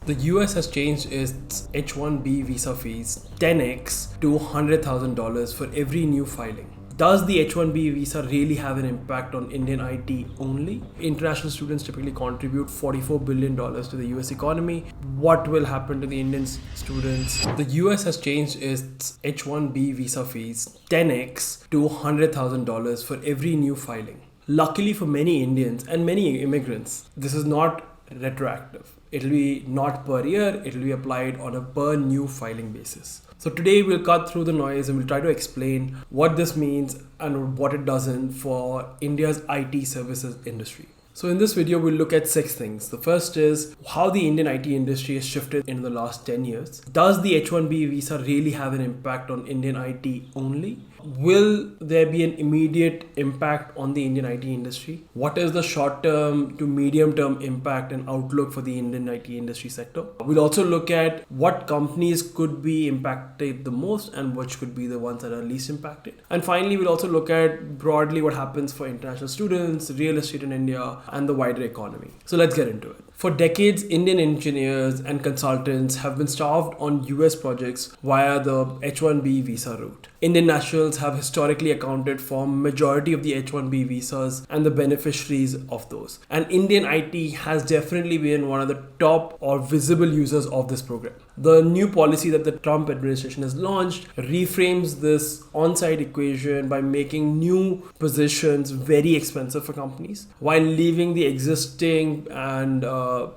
The US has changed its H-1B visa fees 10x to $100,000 for every new filing. Does the H-1B visa really have an impact on Indian IT only? International students typically contribute $44 billion to the US economy. What will happen to the Indian students? The US has changed its H-1B visa fees 10x to $100,000 for every new filing. Luckily for many Indians and many immigrants, this is not retroactive. It'll be not per year, it'll be applied on a per new filing basis. So today we'll cut through the noise and we'll try to explain what this means and what it doesn't for India's IT services industry. So in this video, we'll look at 6 things. The first is how the Indian IT industry has shifted in the last 10 years. Does the H-1B visa really have an impact on Indian IT only? Will there be an immediate impact on the Indian IT industry? What is the short-term to medium-term impact and outlook for the Indian IT industry sector? We'll also look at what companies could be impacted the most and which could be the ones that are least impacted. And finally, we'll also look at broadly what happens for international students, real estate in India, and the wider economy. So let's get into it. For decades, Indian engineers and consultants have been starved on US projects via the H-1B visa route. Indian nationals have historically accounted for majority of the H-1B visas and the beneficiaries of those. And Indian IT has definitely been one of the top or visible users of this program. The new policy that the Trump administration has launched reframes this on-site equation by making new positions very expensive for companies while leaving the existing and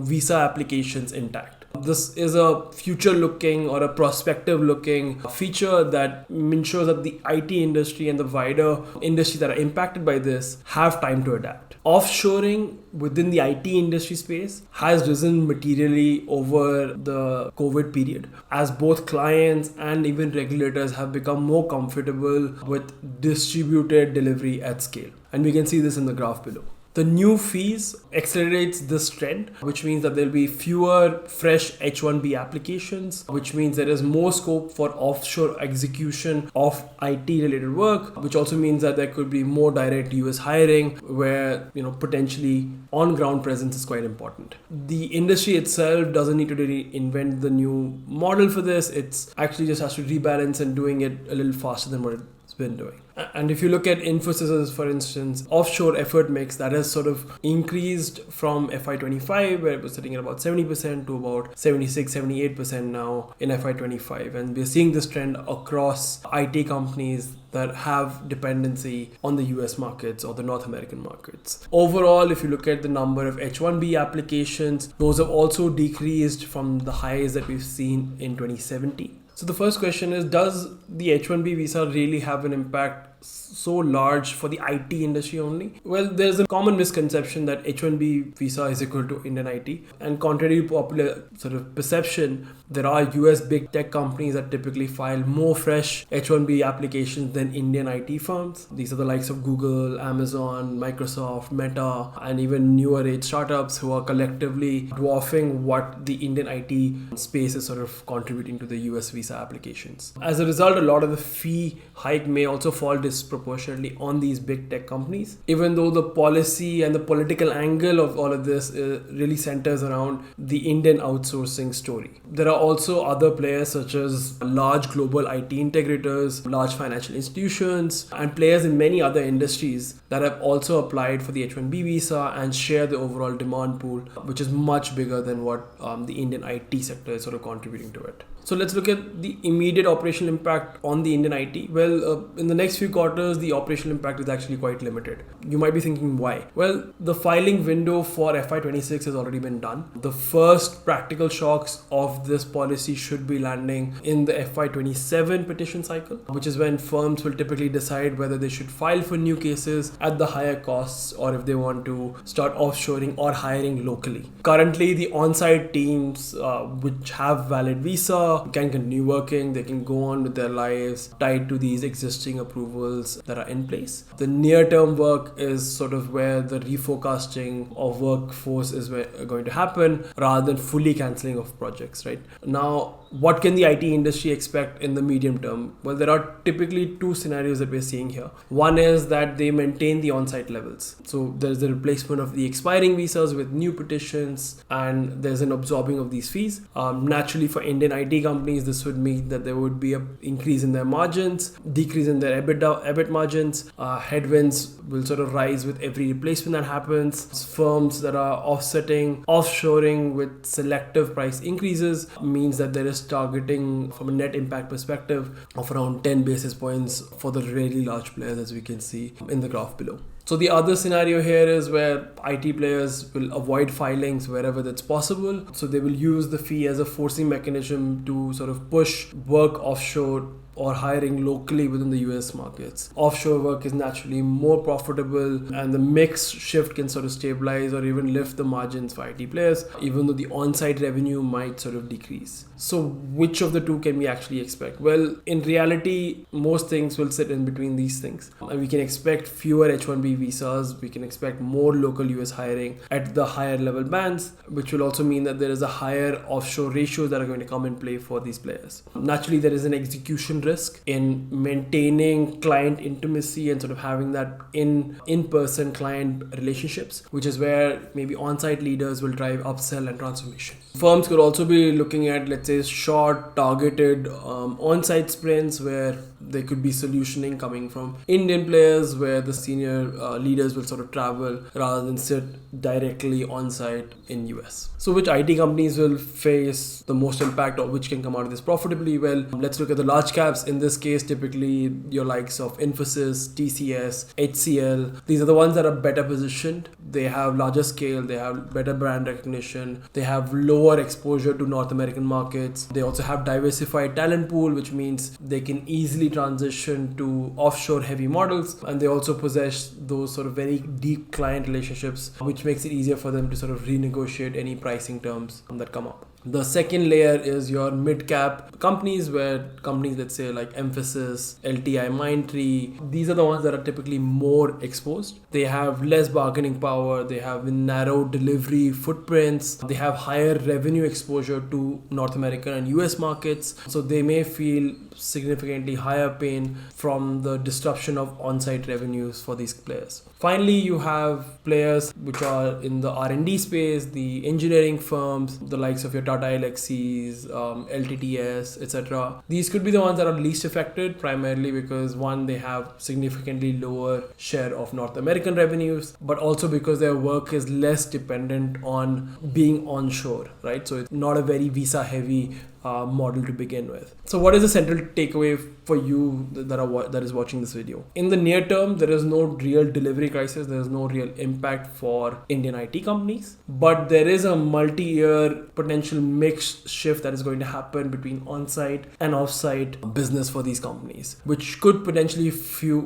visa applications intact. This is a future-looking or a prospective-looking feature that ensures that the IT industry and the wider industry that are impacted by this have time to adapt. Offshoring within the IT industry space has risen materially over the COVID period as both clients and even regulators have become more comfortable with distributed delivery at scale. And we can see this in the graph below. The new fees accelerates this trend, which means that there'll be fewer fresh H-1B applications, which means there is more scope for offshore execution of IT-related work, which also means that there could be more direct US hiring where, potentially on-ground presence is quite important. The industry itself doesn't need to really invent the new model for this. It's actually just has to rebalance and doing it a little faster than what it's been doing. And if you look at Infosys, for instance, offshore effort mix that has sort of increased from FY25, where it was sitting at about 70% to about 76-78% now in FY25. And we're seeing this trend across IT companies that have dependency on the US markets or the North American markets. Overall, if you look at the number of H-1B applications, those have also decreased from the highs that we've seen in 2017. So the first question is, does the H-1B visa really have an impact so large for the IT industry only? Well, there's a common misconception that H-1B visa is equal to Indian IT. And contrary to popular sort of perception, there are US big tech companies that typically file more fresh H-1B applications than Indian IT firms. These are the likes of Google, Amazon, Microsoft, Meta, and even newer age startups who are collectively dwarfing what the Indian IT space is sort of contributing to the US visa applications. As a result, a lot of the fee hike may also fall disproportionately on these big tech companies, even though the policy and the political angle of all of this really centers around the Indian outsourcing story. There are also other players such as large global IT integrators, large financial institutions, and players in many other industries that have also applied for the H-1B visa and share the overall demand pool, which is much bigger than what the Indian IT sector is sort of contributing to it. So let's look at the immediate operational impact on the Indian IT. Well, in the next few quarters, the operational impact is actually quite limited. You might be thinking why? Well, the filing window for FY26 has already been done. The first practical shocks of this policy should be landing in the FY27 petition cycle, which is when firms will typically decide whether they should file for new cases at the higher costs or if they want to start offshoring or hiring locally. Currently, the on-site teams which have valid visa can continue working, they can go on with their lives tied to these existing approvals approvals that are in place. The near-term work is sort of where the reforecasting of workforce is going to happen rather than fully cancelling of projects, right? Now, what can the IT industry expect in the medium term? Well, there are typically two scenarios that we're seeing here. One is that they maintain the on-site levels. So there's the replacement of the expiring visas with new petitions, and there's an absorbing of these fees. Naturally, for Indian IT companies, this would mean that there would be an increase in their margins, decrease in their EBIT margins. Headwinds will sort of rise with every replacement that happens. Firms that are offsetting, offshoring with selective price increases means that there is targeting from a net impact perspective of around 10 basis points for the really large players, as we can see in the graph below. So the other scenario here is where IT players will avoid filings wherever that's possible. So they will use the fee as a forcing mechanism to sort of push work offshore or hiring locally within the US markets. Offshore work is naturally more profitable, and the mix shift can sort of stabilize or even lift the margins for IT players, even though the on-site revenue might sort of decrease. So which of the two can we actually expect? Well, in reality, most things will sit in between these things. And we can expect fewer H-1B visas. We can expect more local US hiring at the higher level bands, which will also mean that there is a higher offshore ratios that are going to come in play for these players. Naturally, there is an execution risk in maintaining client intimacy and sort of having that in-person client relationships, which is where maybe on-site leaders will drive upsell and transformation. Firms could also be looking at, let's say, short targeted on-site sprints where there could be solutioning coming from Indian players where the senior leaders will sort of travel rather than sit directly on-site in US. So which IT companies will face the most impact, or which can come out of this profitably? Well, let's look at the large caps. In this case, typically your likes of Infosys, TCS, HCL. These are the ones that are better positioned. They have larger scale, they have better brand recognition, they have lower exposure to North American markets. They also have diversified talent pool, which means they can easily transition to offshore heavy models, and they also possess those sort of very deep client relationships, which makes it easier for them to sort of renegotiate any pricing terms that come up. The second layer is your mid-cap companies, where companies, let's say like Mphasis, LTIMindtree, these are the ones that are typically more exposed. They have less bargaining power, they have narrow delivery footprints, they have higher revenue exposure to North American and US markets, so they may feel significantly higher pain from the disruption of on-site revenues for these players. Finally, you have players which are in the R&D space, the engineering firms, the likes of your Tata Elxsis, LTTS, etc. These could be the ones that are least affected, primarily because one, they have significantly lower share of North American revenues, but also because their work is less dependent on being onshore, right? So it's not a very visa heavy model to begin with. So what is the central takeaway for you that is watching this video? In the near term, there is no real delivery crisis. There is no real impact for Indian IT companies, but there is a multi-year potential mix shift that is going to happen between on-site and off-site business for these companies, which could potentially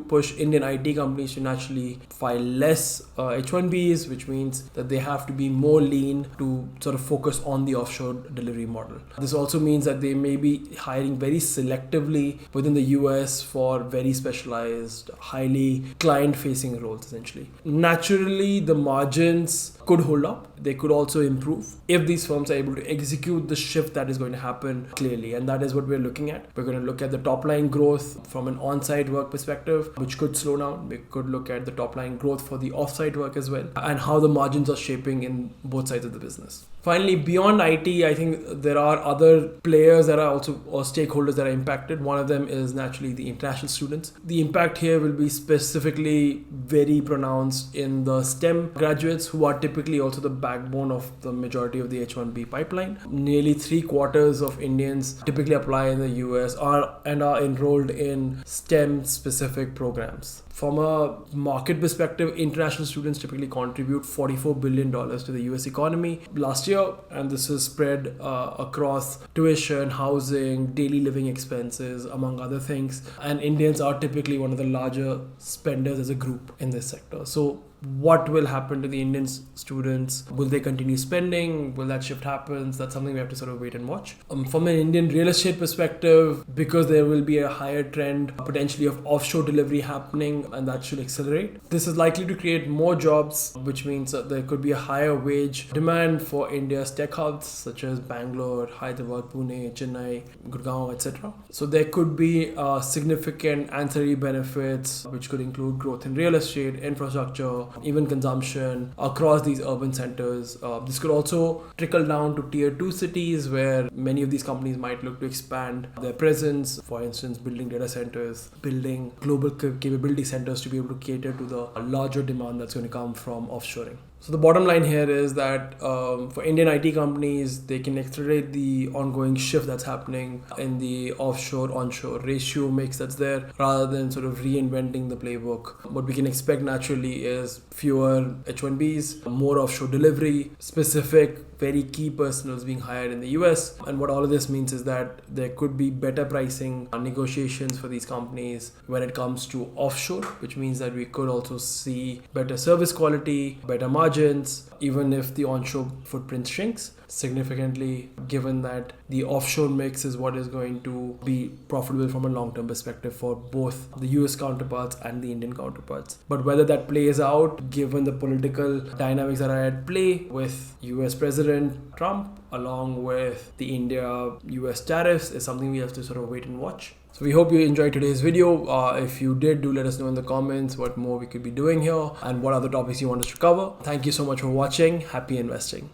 push Indian IT companies to naturally file less H-1Bs, which means that they have to be more lean to sort of focus on the offshore delivery model. This also means that they may be hiring very selectively within the US for very specialized, highly client-facing roles, essentially. Naturally, the margins could hold up. They could also improve if these firms are able to execute the shift that is going to happen clearly. And that is what we're looking at. We're going to look at the top line growth from an on-site work perspective, which could slow down. We could look at the top line growth for the off-site work as well, and how the margins are shaping in both sides of the business. Finally, beyond IT, I think there are other players that are also, or stakeholders that are impacted. One of them is naturally the international students. The impact here will be specifically very pronounced in the STEM graduates, who are typically also the backbone of the majority of the H-1B pipeline. Nearly 3/4 of Indians typically apply in the US are enrolled in STEM specific programs. From a market perspective, international students typically contribute $44 billion to the US economy last year, and this is spread across tuition, housing, daily living expenses, among other things. And Indians are typically one of the larger spenders as a group in this sector. So What will happen to the Indian students? Will they continue spending? Will that shift happen? That's something we have to sort of wait and watch. From an Indian real estate perspective, because there will be a higher trend potentially of offshore delivery happening, and that should accelerate. This is likely to create more jobs, which means that there could be a higher wage demand for India's tech hubs such as Bangalore, Hyderabad, Pune, Chennai, Gurgaon, etc. So there could be significant ancillary benefits, which could include growth in real estate, infrastructure, even consumption across these urban centers. This could also trickle down to tier 2 cities where many of these companies might look to expand their presence. For instance, building data centers, building global capability centers to be able to cater to the larger demand that's going to come from offshoring. So the bottom line here is that for Indian IT companies, they can accelerate the ongoing shift that's happening in the offshore-onshore ratio mix that's there, rather than sort of reinventing the playbook. What we can expect naturally is fewer H-1Bs, more offshore delivery, specific very key personals being hired in the US. And what all of this means is that there could be better pricing negotiations for these companies when it comes to offshore, which means that we could also see better service quality, better margins, even if the onshore footprint shrinks significantly, given that the offshore mix is what is going to be profitable from a long-term perspective for both the US counterparts and the Indian counterparts. But whether that plays out, given the political dynamics that are at play with US President Trump, along with the India-US tariffs, is something we have to sort of wait and watch. So we hope you enjoyed today's video. If you did, do let us know in the comments what more we could be doing here and what other topics you want us to cover. Thank you so much for watching. Happy investing.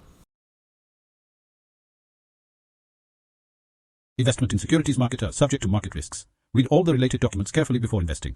Investment in securities market are subject to market risks. Read all the related documents carefully before investing.